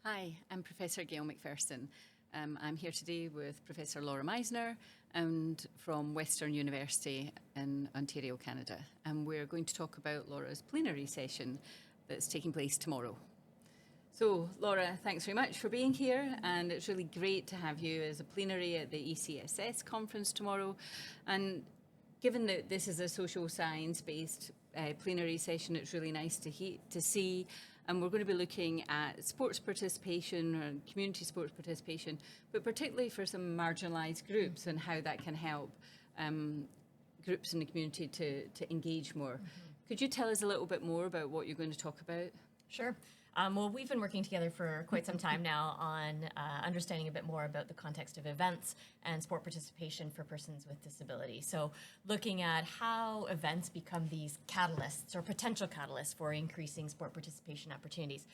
Hi, I'm Professor Gayle McPherson. I'm here today with Professor Laura Misener and from Western University in Ontario, Canada. And we're going to talk about Laura's plenary session that's taking place tomorrow. So, Laura, thanks very much for being here, and it's really great to have you as a plenary at the ECSS conference tomorrow. And given that this is a social science-based plenary session, it's really nice to see. And we're going to be looking at sports participation and community sports participation, but particularly for some marginalised groups and how that can help groups in the community to engage more. Could you tell us a little bit more about what you're going to talk about? Sure. Well, we've been working together for quite some time now on understanding a bit more about the context of events and sport participation for persons with disability. So looking at how events become these catalysts or potential catalysts for increasing sport participation opportunities.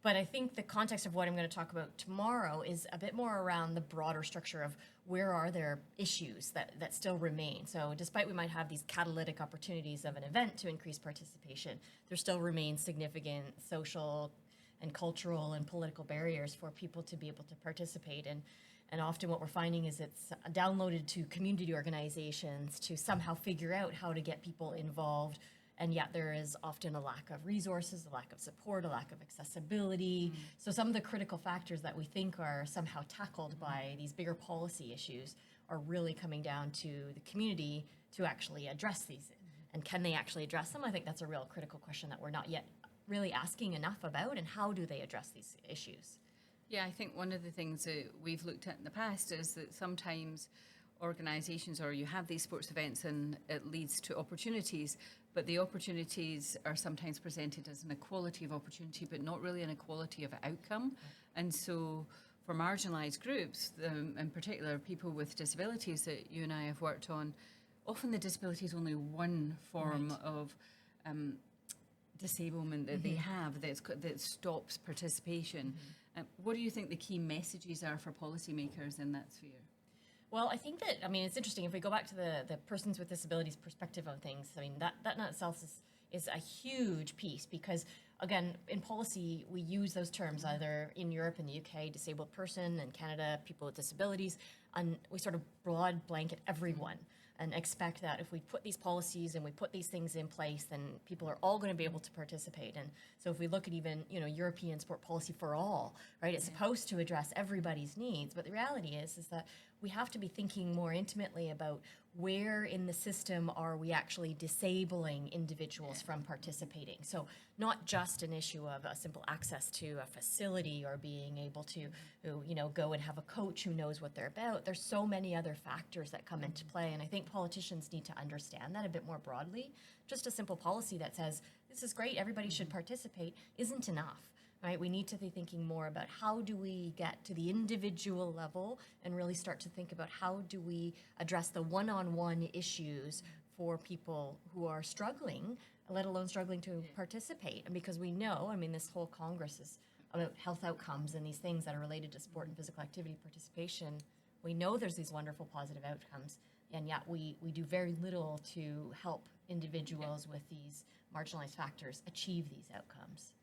But I think the context of what I'm going to talk about tomorrow is a bit more around the broader structure of where are there issues that still remain. So despite we might have these catalytic opportunities of an event to increase participation, there still remains significant social and cultural and political barriers for people to be able to participate. And often what we're finding is it's downloaded to community organizations to somehow figure out how to get people involved. And yet there is often a lack of resources, a lack of support, a lack of accessibility. So some of the critical factors that we think are somehow tackled by these bigger policy issues are really coming down to the community to actually address these. And can they actually address them? I think that's a real critical question that we're not yet really asking enough about, and how do they address these issues? Yeah, I think one of the things that we've looked at in the past is that sometimes organisations, or you have these sports events and it leads to opportunities, but the opportunities are sometimes presented as an equality of opportunity, but not really an equality of outcome. And so for marginalised groups, in particular people with disabilities that you and I have worked on, often the disability is only one form of disablement that they have that stops participation. What do you think the key messages are for policymakers in that sphere? Well, I think that, it's interesting. If we go back to the persons with disabilities perspective of things, that in itself is a huge piece because, again, in policy, we use those terms either in Europe and the UK, disabled person, and Canada, people with disabilities, and we sort of broad blanket everyone and expect that if we put these policies and we put these things in place, then people are all going to be able to participate. And so if we look at even, European sport policy for all, right, it's supposed to address everybody's needs. But the reality is that we have to be thinking more intimately about where in the system are we actually disabling individuals from participating. So not just an issue of a simple access to a facility or being able to, go and have a coach who knows what they're about. There's so many other factors that come into play. And I think politicians need to understand that a bit more broadly. Just a simple policy that says, this is great, everybody should participate, isn't enough. Right? We need to be thinking more about how do we get to the individual level and really start to think about how do we address the one-on-one issues for people who are struggling, let alone struggling to participate. And because we know, this whole Congress is about health outcomes and these things that are related to sport and physical activity participation. We know there's these wonderful positive outcomes, and yet we do very little to help individuals with these marginalized factors achieve these outcomes.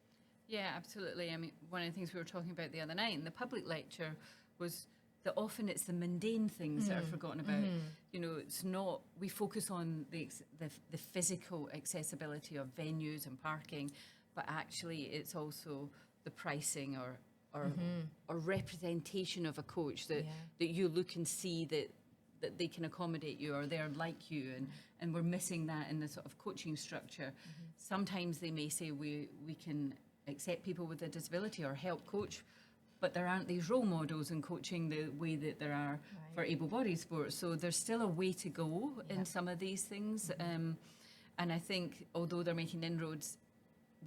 Yeah, absolutely. One of the things we were talking about the other night in the public lecture was that often it's the mundane things that are forgotten about. It's not, we focus on the physical accessibility of venues and parking, but actually it's also the pricing or representation of a coach that you look and see that they can accommodate you or they're like you, and we're missing that in the sort of coaching structure. Sometimes they may say we can accept people with a disability or help coach, but there aren't these role models in coaching the way that there are for able-bodied sports. So there's still a way to go in some of these things. And I think although they're making inroads,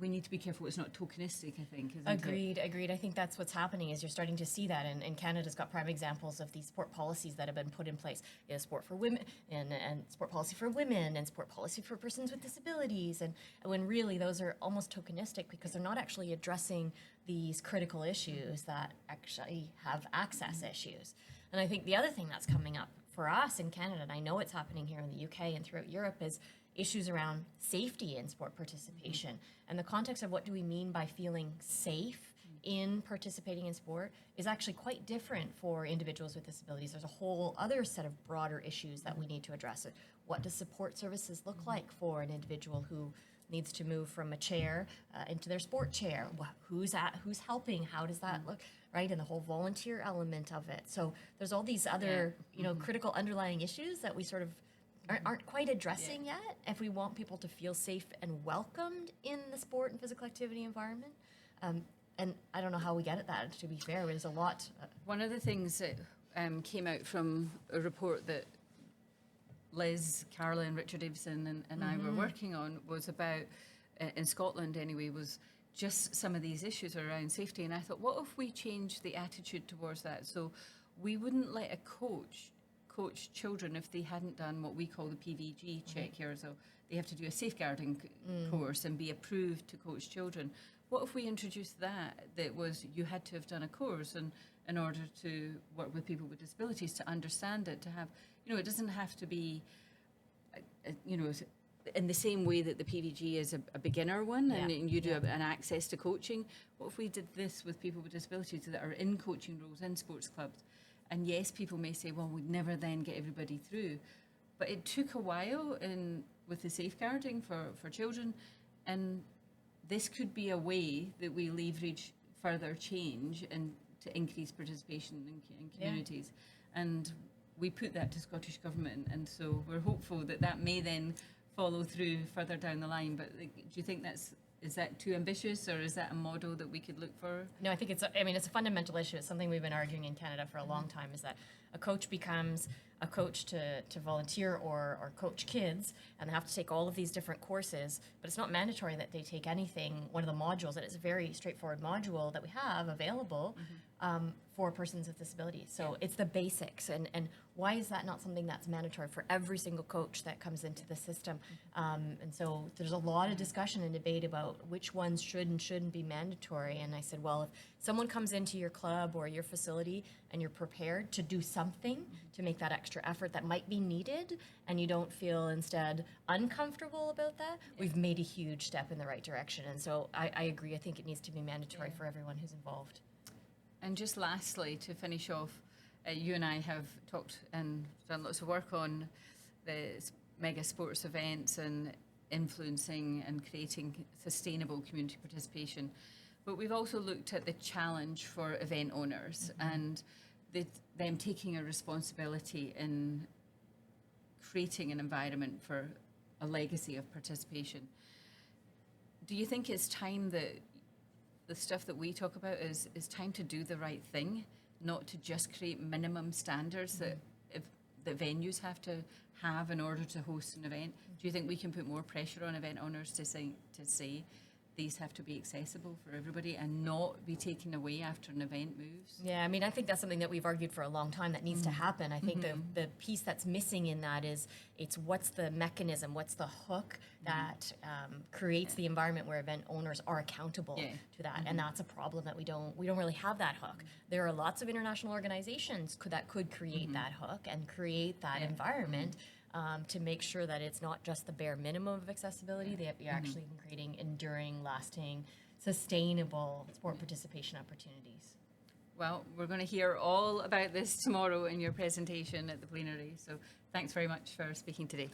we need to be careful it's not tokenistic, I think, isn't it? Agreed. I think that's what's happening is you're starting to see that, and Canada's got prime examples of these sport policies that have been put in place. Sport for women and sport policy for women and sport policy for persons with disabilities. And when really those are almost tokenistic because they're not actually addressing these critical issues that actually have access issues. And I think the other thing that's coming up for us in Canada, and I know it's happening here in the UK and throughout Europe, is issues around safety in sport participation and the context of what do we mean by feeling safe in participating in sport is actually quite different for individuals with disabilities. There's a whole other set of broader issues that we need to address. What does support services look like for an individual who needs to move from a chair into their sport chair? Who's helping? How does that look, right? And the whole volunteer element of it. So there's all these other, critical underlying issues that we sort of aren't quite addressing yet if we want people to feel safe and welcomed in the sport and physical activity environment. And I don't know how we get at that, to be fair. There's a lot. One of the things that came out from a report that Liz, Caroline, Richard Davison and I were working on was about, in Scotland anyway, was just some of these issues around safety. And I thought, what if we change the attitude towards that? So we wouldn't let a coach children if they hadn't done what we call the PVG check here. So they have to do a safeguarding course and be approved to coach children. What if we introduced that was you had to have done a course and in order to work with people with disabilities, to understand it, to have, it doesn't have to be, in the same way that the PVG is a beginner one and you do an access to coaching. What if we did this with people with disabilities that are in coaching roles in sports clubs? And yes, people may say, well, we'd never then get everybody through. But it took a while with the safeguarding for children. And this could be a way that we leverage further change and to increase participation in communities. And we put that to Scottish Government. And so we're hopeful that may then follow through further down the line. But do you think is that too ambitious, or is that a model that we could look for? No, I think it's a fundamental issue. It's something we've been arguing in Canada for a long time, is that a coach becomes a coach to volunteer or coach kids, and they have to take all of these different courses, but it's not mandatory that they take one of the modules, and it's a very straightforward module that we have available for persons with disabilities. So it's the basics, and why is that not something that's mandatory for every single coach that comes into the system? And so there's a lot of discussion and debate about which ones should and shouldn't be mandatory. And I said, well, if someone comes into your club or your facility and you're prepared to do something to make that extra effort that might be needed, and you don't feel instead uncomfortable about that, we've made a huge step in the right direction. And so I agree. I think it needs to be mandatory for everyone who's involved. And just lastly, to finish off, you and I have talked and done lots of work on the mega sports events and influencing and creating sustainable community participation. But we've also looked at the challenge for event owners and them taking a responsibility in creating an environment for a legacy of participation. Do you think it's time that the stuff that we talk about is time to do the right thing, not to just create minimum standards that venues have to have in order to host an event? Do you think we can put more pressure on event owners to say these have to be accessible for everybody and not be taken away after an event moves? Yeah, I think that's something that we've argued for a long time that needs to happen. I think the piece that's missing in that is what's the mechanism, what's the hook that creates the environment where event owners are accountable to that, and that's a problem that we don't really have that hook. There are lots of international organizations that could create that hook and create that environment. To make sure that it's not just the bare minimum of accessibility, that you're actually creating enduring, lasting, sustainable sport participation opportunities. Well, we're going to hear all about this tomorrow in your presentation at the plenary. So thanks very much for speaking today.